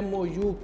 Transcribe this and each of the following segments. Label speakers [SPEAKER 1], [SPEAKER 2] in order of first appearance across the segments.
[SPEAKER 1] MOU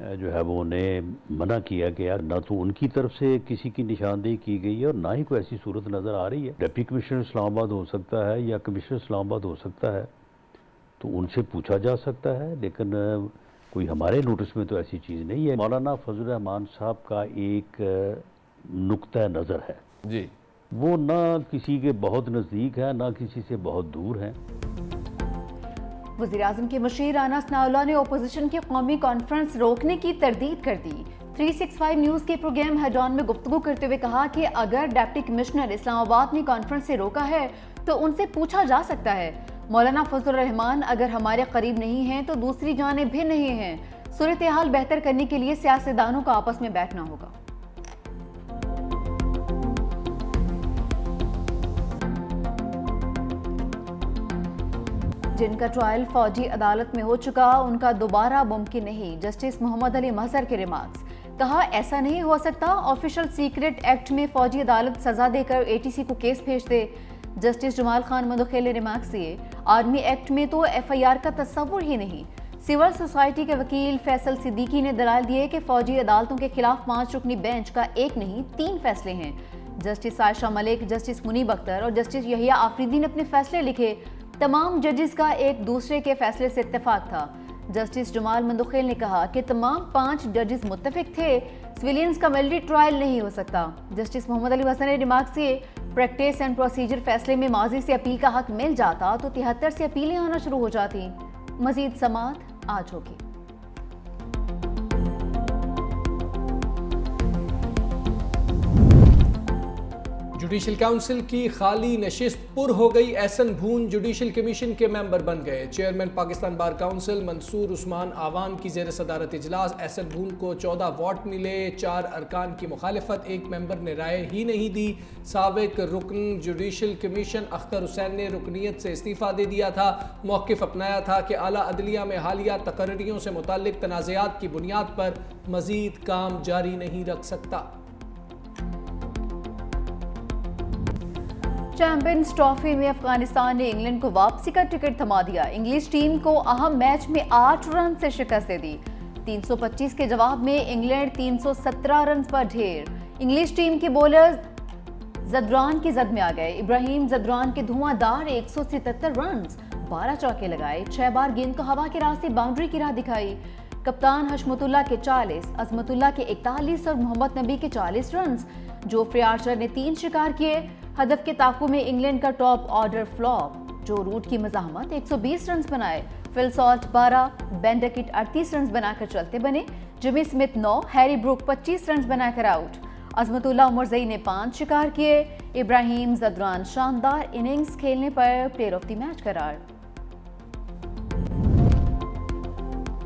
[SPEAKER 2] جو ہے وہ انہیں منع کیا گیا. نہ تو ان کی طرف سے کسی کی نشاندہی کی گئی ہے اور نہ ہی کوئی ایسی صورت نظر آ رہی ہے. ڈپٹی کمشنر اسلام آباد ہو سکتا ہے یا کمشنر اسلام آباد ہو سکتا ہے, تو ان سے پوچھا جا سکتا ہے, لیکن کوئی ہمارے نوٹس میں تو ایسی چیز نہیں ہے. مولانا فضل الرحمان صاحب کا ایک نقطہ نظر ہے
[SPEAKER 1] جی,
[SPEAKER 2] وہ نہ کسی کے بہت نزدیک ہے نہ کسی سے بہت دور ہیں.
[SPEAKER 3] وزیراعظم کے مشیر رانا ثناءاللہ نے اپوزیشن کی قومی کانفرنس روکنے کی تردید کر دی. 365 نیوز کے پروگرام ہیڈ آن میں گفتگو کرتے ہوئے کہا کہ اگر ڈپٹی کمشنر اسلام آباد نے کانفرنس سے روکا ہے تو ان سے پوچھا جا سکتا ہے. مولانا فضل الرحمان اگر ہمارے قریب نہیں ہیں تو دوسری جانب بھی نہیں ہیں. صورتحال بہتر کرنے کے لیے سیاستدانوں کو آپس میں بیٹھنا ہوگا. جن کا ٹرائل فوجی عدالت میں ہو چکا ان کا دوبارہ ممکن نہیں. جسٹس محمد علی مظہر کے ریمارکس. کہا ایسا نہیں ہو سکتا, آفیشل سیکرٹ ایکٹ میں فوجی عدالت سزا دے کر ATC کو کیس بھیج دے. جسٹس جمال خان مندوخیل نے ریمارکس دیے, آرمی ایکٹ میں تو FIR کا تصور ہی نہیں. سول سوسائٹی کے وکیل فیصل صدیقی نے دلائل دیے کہ فوجی عدالتوں کے خلاف 5 رکنی بینچ کا ایک نہیں 3 فیصلے ہیں. جسٹس عائشہ ملک, جسٹس منیب اختر اور جسٹس یحییٰ آفریدی نے اپنے فیصلے لکھے. تمام ججز کا ایک دوسرے کے فیصلے سے اتفاق تھا. جسٹس جمال مندوخیل نے کہا کہ تمام 5 ججز متفق تھے سویلینز کا ملٹری ٹرائل نہیں ہو سکتا. جسٹس محمد علی حسن نے ریمارکس کیے, پریکٹس اینڈ پروسیجر فیصلے میں ماضی سے اپیل کا حق مل جاتا تو 73 سے اپیلیں آنا شروع ہو جاتی. مزید سماعت آج ہوگی.
[SPEAKER 1] جوڈیشل کونسل کی خالی نشست پر ہو گئی. احسن بھون جوڈیشل کمیشن کے ممبر بن گئے. چیئرمین پاکستان بار کونسل منصور عثمان آوان کی زیر صدارت اجلاس. احسن بھون کو 14 ووٹ ملے, 4 ارکان کی مخالفت, 1 ممبر نے رائے ہی نہیں دی. سابق رکن جوڈیشل کمیشن اختر حسین نے رکنیت سے استعفیٰ دے دیا تھا. موقف اپنایا تھا کہ اعلیٰ عدلیہ میں حالیہ تقرریوں سے متعلق تنازعات کی بنیاد پر مزید کام جاری نہیں رکھ سکتا.
[SPEAKER 3] چیمپئنز ٹرافی میں افغانستان نے انگلینڈ کو واپسی کا ٹکٹ تھما دیا. انگلش ٹیم کو اہم میچ میں 8 رن سے شکست دے دی. 325 کے جواب میں انگلینڈ 317 رنز پر ڈھیر. انگلش ٹیم کے بولرز زدران کی زد میں آ گئے. ابراہیم زدران کے دھواں دار 177 رنز, 12 چوکے لگائے, 6 بار گیند کو ہوا کے راستے باؤنڈری کی راہ دکھائی. کپتان حشمت اللہ کے 40, عظمت اللہ کے 41 اور محمد نبی کے 40 رنز. جوفری آرچر نے 3 شکار کیے. ہدف کے تعاقب میں انگلینڈ کا ٹاپ آرڈر فلاپ. جو روٹ کی مزاحمت 120 رنز بنائے. فل سالٹ 12, بین ڈکٹ 38 رنز بنا کر چلتے بنے. جمی سمتھ 9, ہیری بروک 25 رنز بنا کر آؤٹ. عظمت اللہ عمرزئی نے 5 شکار کیے. ابراہیم زدران شاندار اننگز کھیلنے پر پلیئر آف دی میچ قرار.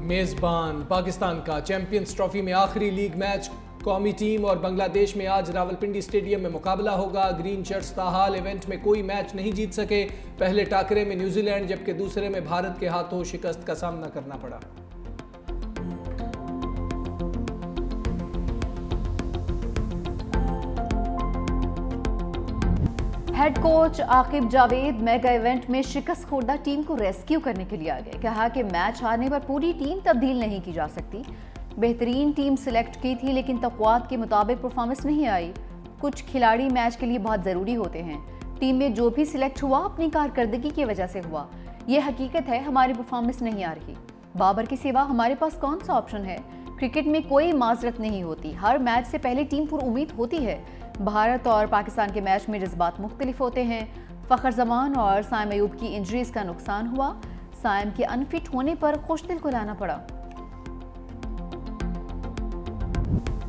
[SPEAKER 1] میزبان پاکستان کا چیمپئنز ٹرافی میں آخری لیگ میچ. قومی ٹیم اور بنگلہ دیش میں آج راولپنڈی اسٹیڈیم میں مقابلہ ہوگا. گرین شرٹس تاحال ایونٹ میں کوئی میچ نہیں جیت سکے. پہلے ٹاکرے میں نیوزی لینڈ جبکہ دوسرے میں بھارت کے ہاتھوں شکست کا سامنا کرنا پڑا.
[SPEAKER 3] Head coach Aaqib Javed mega event میں شکست خوردہ ٹیم کو ریسکیو کرنے کے لیے آ گئے. کہا کہ میچ ہارنے پر پوری ٹیم تبدیل نہیں کی جا سکتی. بہترین ٹیم سلیکٹ کی تھی لیکن توقعات کے مطابق پرفارمنس نہیں آئی. کچھ کھلاڑی میچ کے لیے بہت ضروری ہوتے ہیں. ٹیم میں جو بھی سلیکٹ ہوا اپنی کارکردگی کی وجہ سے ہوا. یہ حقیقت ہے, ہماری پرفارمنس نہیں آ رہی. بابر کے سوا ہمارے پاس کون سا آپشن ہے. کرکٹ میں کوئی معذرت نہیں ہوتی. ہر میچ سے پہلے ٹیم پر امید ہوتی ہے. بھارت اور پاکستان کے میچ میں جذبات مختلف ہوتے ہیں. فخر زمان اور سائم ایوب کی انجریز کا نقصان ہوا. سائم کے انفٹ ہونے پر خوش دل کو لانا پڑا.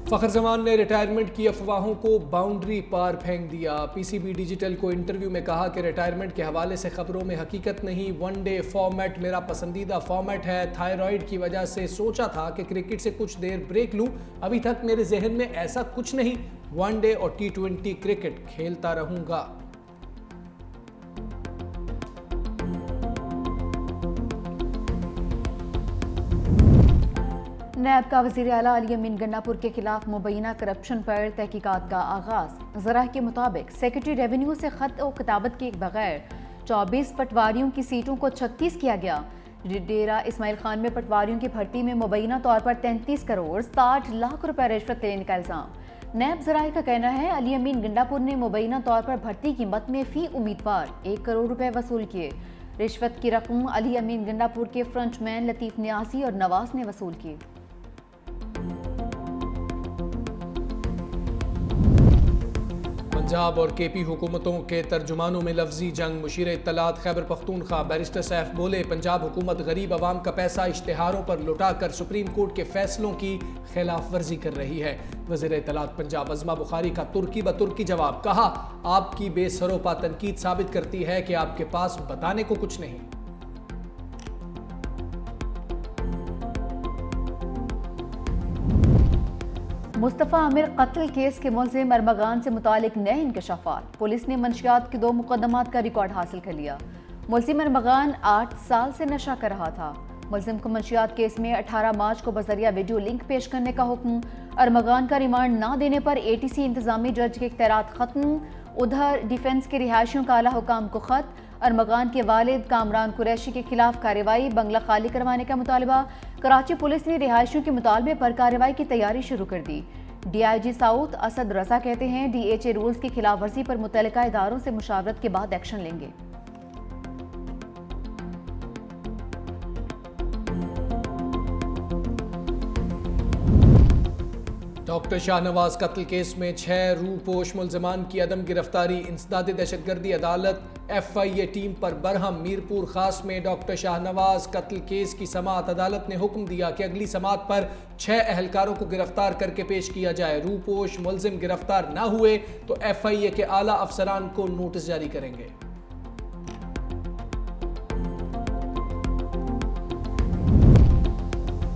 [SPEAKER 1] فخر زمان نے ریٹائرمنٹ کی افواہوں کو باؤنڈری پار پھینک دیا. PCB ڈیجیٹل کو انٹرویو میں کہا کہ ریٹائرمنٹ کے حوالے سے خبروں میں حقیقت نہیں. 1 ڈے فارمیٹ میرا پسندیدہ فارمیٹ ہے. تھائرائیڈ کی وجہ سے سوچا تھا کہ کرکٹ سے کچھ دیر بریک لوں. ابھی تک میرے ذہن میں ایسا کچھ نہیں. 1 ڈے اور T20 کرکٹ کھیلتا رہوں گا.
[SPEAKER 3] نیب کا وزیر اعلیٰ علی امین گناپور کے خلاف مبینہ کرپشن پر تحقیقات کا آغاز. ذرائع کے مطابق سیکرٹری ریونیو سے خط و کتابت کے بغیر 24 پٹواریوں کی سیٹوں کو 36 کیا گیا. ڈیرہ اسماعیل خان میں پٹواریوں کی بھرتی میں مبینہ طور پر 33 کروڑ 60 لاکھ روپے رشوت لینے کا الزام۔ نیب ذرائع کا کہنا ہے علی امین گنڈا پور نے مبینہ طور پر بھرتی قیمت میں فی امیدوار 1 کروڑ روپے وصول کیے۔ رشوت کی رقم علی امین گنڈا پور کے فرنٹ مین لطیف نیازی اور نواز نے وصول کی۔
[SPEAKER 1] پنجاب اور کے پی حکومتوں کے ترجمانوں میں لفظی جنگ۔ مشیر اطلاعات خیبر پختونخوا بیرسٹر سیف بولے پنجاب حکومت غریب عوام کا پیسہ اشتہاروں پر لٹا کر سپریم کورٹ کے فیصلوں کی خلاف ورزی کر رہی ہے۔ وزیر اطلاعات پنجاب عظمہ بخاری کا ترکی بترکی جواب، کہا آپ کی بے سروپا تنقید ثابت کرتی ہے کہ آپ کے پاس بتانے کو کچھ نہیں۔
[SPEAKER 3] مصطفیٰ عامر قتل کیس کے ملزم ارمغان سے متعلق نئے انکشافات۔ پولیس نے منشیات کے 2 مقدمات کا ریکارڈ حاصل کر لیا۔ ملزم ارمغان 8 سال سے نشہ کر رہا تھا۔ ملزم کو منشیات کیس میں 18 مارچ کو بذریعہ ویڈیو لنک پیش کرنے کا حکم۔ ارمغان کا ریمانڈ نہ دینے پر ATC انتظامی جج کے اختیارات ختم۔ ادھر ڈیفنس کے رہائشیوں کا اعلیٰ حکام کو خط۔ ارمغان کے والد کامران قریشی کے خلاف کارروائی، بنگلہ خالی کروانے کا مطالبہ۔ کراچی پولیس نے رہائشیوں کے مطالبے پر کارروائی کی تیاری شروع کر دی۔ DIG ساؤتھ اسد رضا کہتے ہیں DHA رولز کی خلاف ورزی پر متعلقہ اداروں سے مشاورت کے بعد ایکشن لیں گے۔
[SPEAKER 1] ڈاکٹر شاہ نواز قتل کیس میں 6 روح پوش ملزمان کی عدم گرفتاری۔ انسداد دہشت گردی عدالت FIA ٹیم پر برہم۔ میرپور خاص میں ڈاکٹر شاہ نواز قتل کیس کی سماعت۔ عدالت نے حکم دیا کہ اگلی سماعت پر 6 اہلکاروں کو گرفتار کر کے پیش کیا جائے۔ روح پوش ملزم گرفتار نہ ہوئے تو FIA کے اعلیٰ افسران کو نوٹس جاری کریں گے۔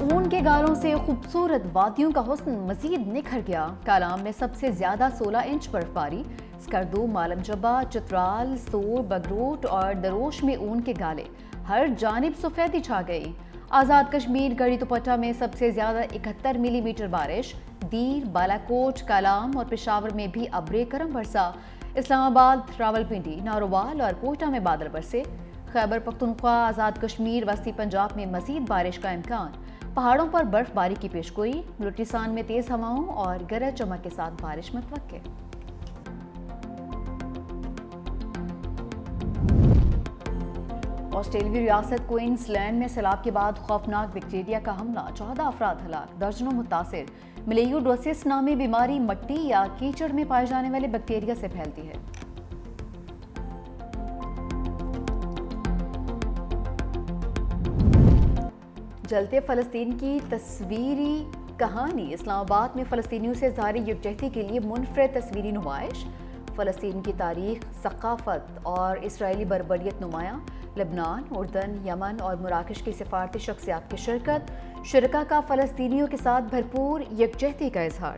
[SPEAKER 3] اون کے گالوں سے خوبصورت وادیوں کا حسن مزید نکھر گیا۔ کالام میں سب سے زیادہ 16 انچ برف باری۔ اسکردو، مالم جبہ، چترال، سور، بگروٹ اور دروش میں اون کے گالے۔ ہر جانب سفیدی چھا گئی۔ آزاد کشمیر گڑی دوپٹہ میں سب سے زیادہ 71 ملی میٹر بارش۔ دیر، بالاکوٹ، کالام اور پشاور میں بھی ابر کرم برسا۔ اسلام آباد، راولپنڈی، نارووال اور کوئٹہ میں بادل برسے۔ خیبر پختونخوا، آزاد کشمیر، وسطی پنجاب میں مزید بارش کا امکان۔ پہاڑوں پر برف باری کی پیشگوئی۔ بلوچستان میں تیز ہواؤں اور گرج چمک کے ساتھ بارش متوقع۔ آسٹریلوی ریاست کوئنز لینڈ میں سیلاب کے بعد خوفناک بیکٹیریا کا حملہ، 14 افراد ہلاک، درجنوں متاثر۔ ملیوڈوسس نامی بیماری مٹی یا کیچڑ میں پائے جانے والے بیکٹیریا سے پھیلتی ہے۔ جلتے فلسطین کی تصویری کہانی۔ اسلام آباد میں فلسطینیوں سے اظہار یکجہتی کے لیے منفرد تصویری نمائش۔ فلسطین کی تاریخ، ثقافت اور اسرائیلی بربریت نمایاں۔ لبنان، اردن، یمن اور مراکش کی سفارتی شخصیات کی شرکت۔ شرکاء کا فلسطینیوں کے ساتھ بھرپور یکجہتی کا اظہار۔